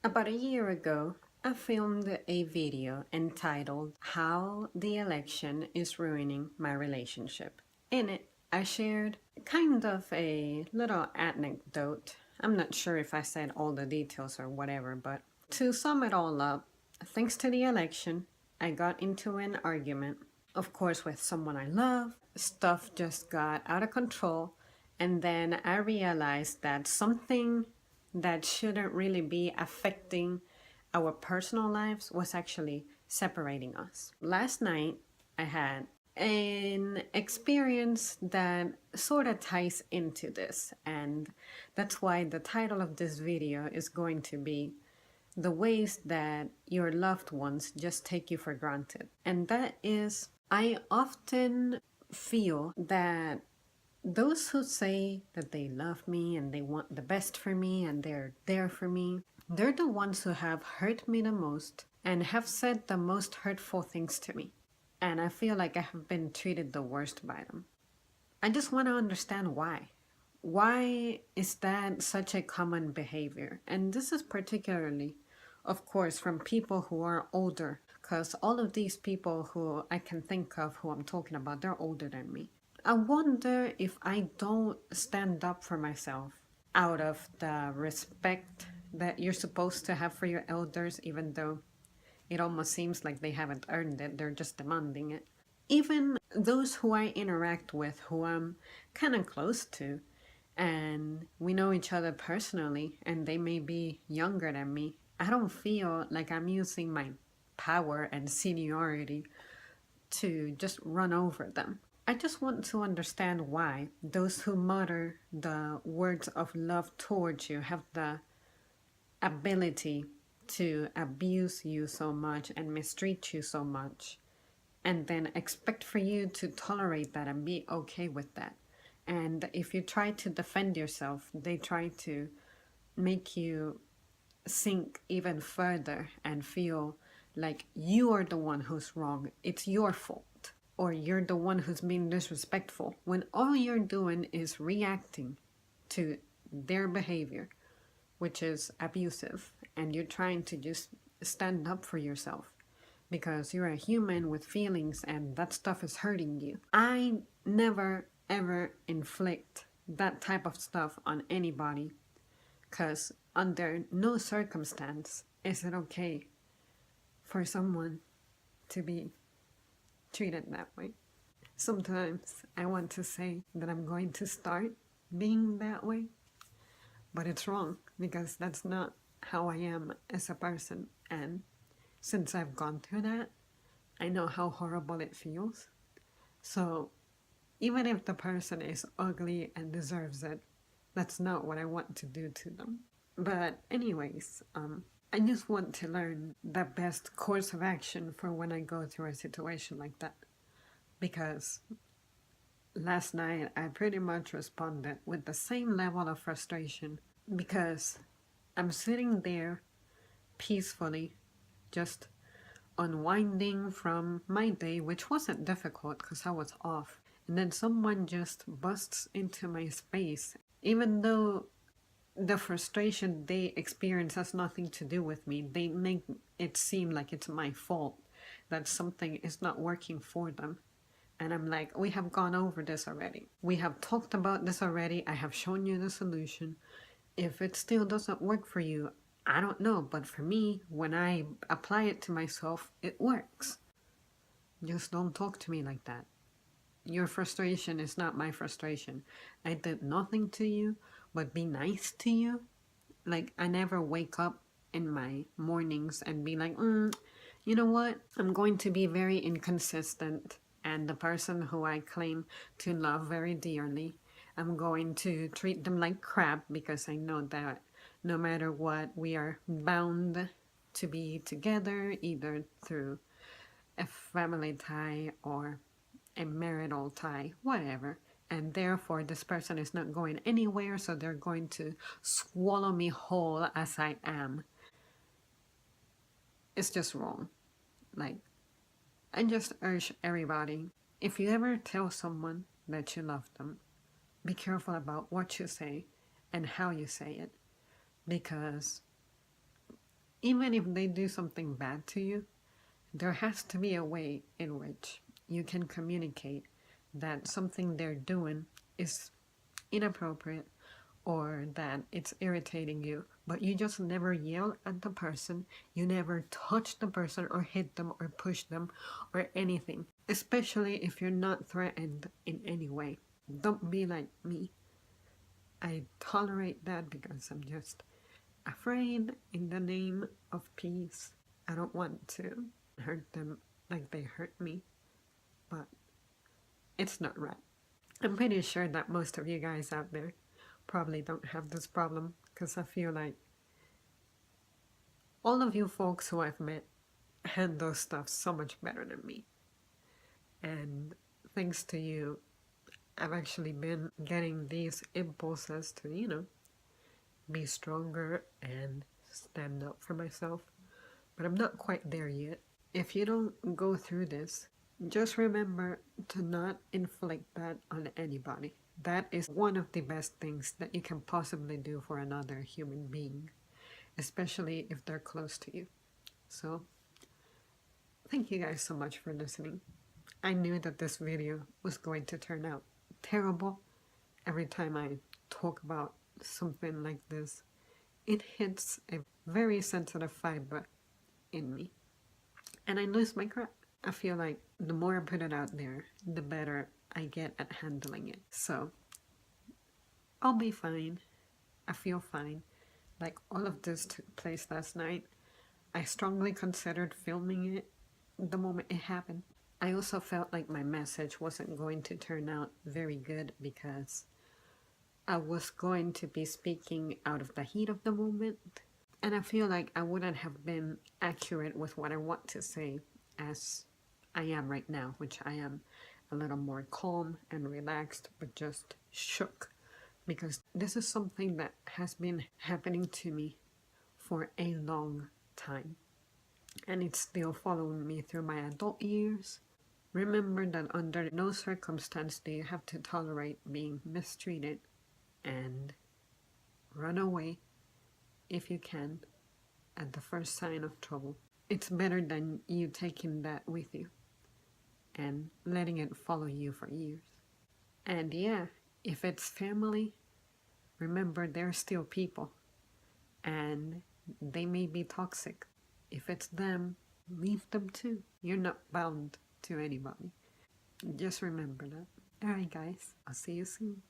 About a year ago, I filmed a video entitled How the Election is Ruining My Relationship. In it, I shared kind of a little anecdote. I'm not sure if I said all the details or whatever, but to sum it all up, thanks to the election, I got into an argument, of course, with someone I love. Stuff just got out of control, and then I realized that something that shouldn't really be affecting our personal lives was actually separating us. Last night, I had an experience that sort of ties into this, and that's why the title of this video is going to be the ways that your loved ones just take you for granted. And that is, I often feel that those who say that they love me and they want the best for me and they're there for me, they're the ones who have hurt me the most and have said the most hurtful things to me. And I feel like I have been treated the worst by them. I just want to understand why. Why is that such a common behavior? And this is particularly, of course, from people who are older, because all of these people who I can think of who I'm talking about, they're older than me. I wonder if I don't stand up for myself out of the respect that you're supposed to have for your elders, even though it almost seems like they haven't earned it, they're just demanding it. Even those who I interact with, who I'm kind of close to, and we know each other personally, and they may be younger than me, I don't feel like I'm using my power and seniority to just run over them. I just want to understand why those who mutter the words of love towards you have the ability to abuse you so much and mistreat you so much, and then expect for you to tolerate that and be okay with that. And if you try to defend yourself, they try to make you sink even further and feel like you are the one who's wrong. It's your fault. Or you're the one who's being disrespectful, when all you're doing is reacting to their behavior, which is abusive, and you're trying to just stand up for yourself because you're a human with feelings and that stuff is hurting you. I never ever inflict that type of stuff on anybody, because under no circumstance is it okay for someone to be treated that way. Sometimes I want to say that I'm going to start being that way, but it's wrong because that's not how I am as a person. And since I've gone through that, I know how horrible it feels. So even if the person is ugly and deserves it, that's not what I want to do to them. But anyways, I just want to learn the best course of action for when I go through a situation like that. Because last night I pretty much responded with the same level of frustration, because I'm sitting there peacefully, just unwinding from my day, which wasn't difficult because I was off. And then someone just busts into my space, even though the frustration they experience has nothing to do with me. They make it seem like it's my fault, that something is not working for them. And I'm like, we have gone over this already. We have talked about this already. I have shown you the solution. If it still doesn't work for you, I don't know. But for me, when I apply it to myself, it works. Just don't talk to me like that. Your frustration is not my frustration. I did nothing to you but be nice to you. Like, I never wake up in my mornings and be like, you know what? I'm going to be very inconsistent. And the person who I claim to love very dearly, I'm going to treat them like crap, because I know that no matter what, we are bound to be together, either through a family tie or a marital tie, whatever. And therefore this person is not going anywhere, so they're going to swallow me whole as I am. It's just wrong. Like, I just urge everybody, if you ever tell someone that you love them, be careful about what you say and how you say it, because even if they do something bad to you, there has to be a way in which you can communicate that something they're doing is inappropriate or that it's irritating you, but you just never yell at the person, you never touch the person or hit them or push them or anything, especially if you're not threatened in any way. Don't be like me. I tolerate that because I'm just afraid in the name of peace. I don't want to hurt them like they hurt me, but it's not right. I'm pretty sure that most of you guys out there probably don't have this problem because I feel like all of you folks who I've met handle stuff so much better than me. And thanks to you, I've actually been getting these impulses to, be stronger and stand up for myself. But I'm not quite there yet. If you don't go through this, just remember to not inflict that on anybody. That is one of the best things that you can possibly do for another human being, especially if they're close to you. So, thank you guys so much for listening. I knew that this video was going to turn out terrible. Every time I talk about something like this, it hits a very sensitive fiber in me. And I lose my crap. I feel like the more I put it out there, the better I get at handling it. So, I'll be fine. I feel fine. Like, all of this took place last night. I strongly considered filming it the moment it happened. I also felt like my message wasn't going to turn out very good because I was going to be speaking out of the heat of the moment. And I feel like I wouldn't have been accurate with what I want to say as I am right now, which I am a little more calm and relaxed, but just shook. Because this is something that has been happening to me for a long time. And it's still following me through my adult years. Remember that under no circumstance do you have to tolerate being mistreated, and run away if you can at the first sign of trouble. It's better than you taking that with you and letting it follow you for years. And yeah, if it's family, remember they're still people and they may be toxic. If it's them, leave them too. You're not bound to anybody. Just remember that. Alright guys, I'll see you soon.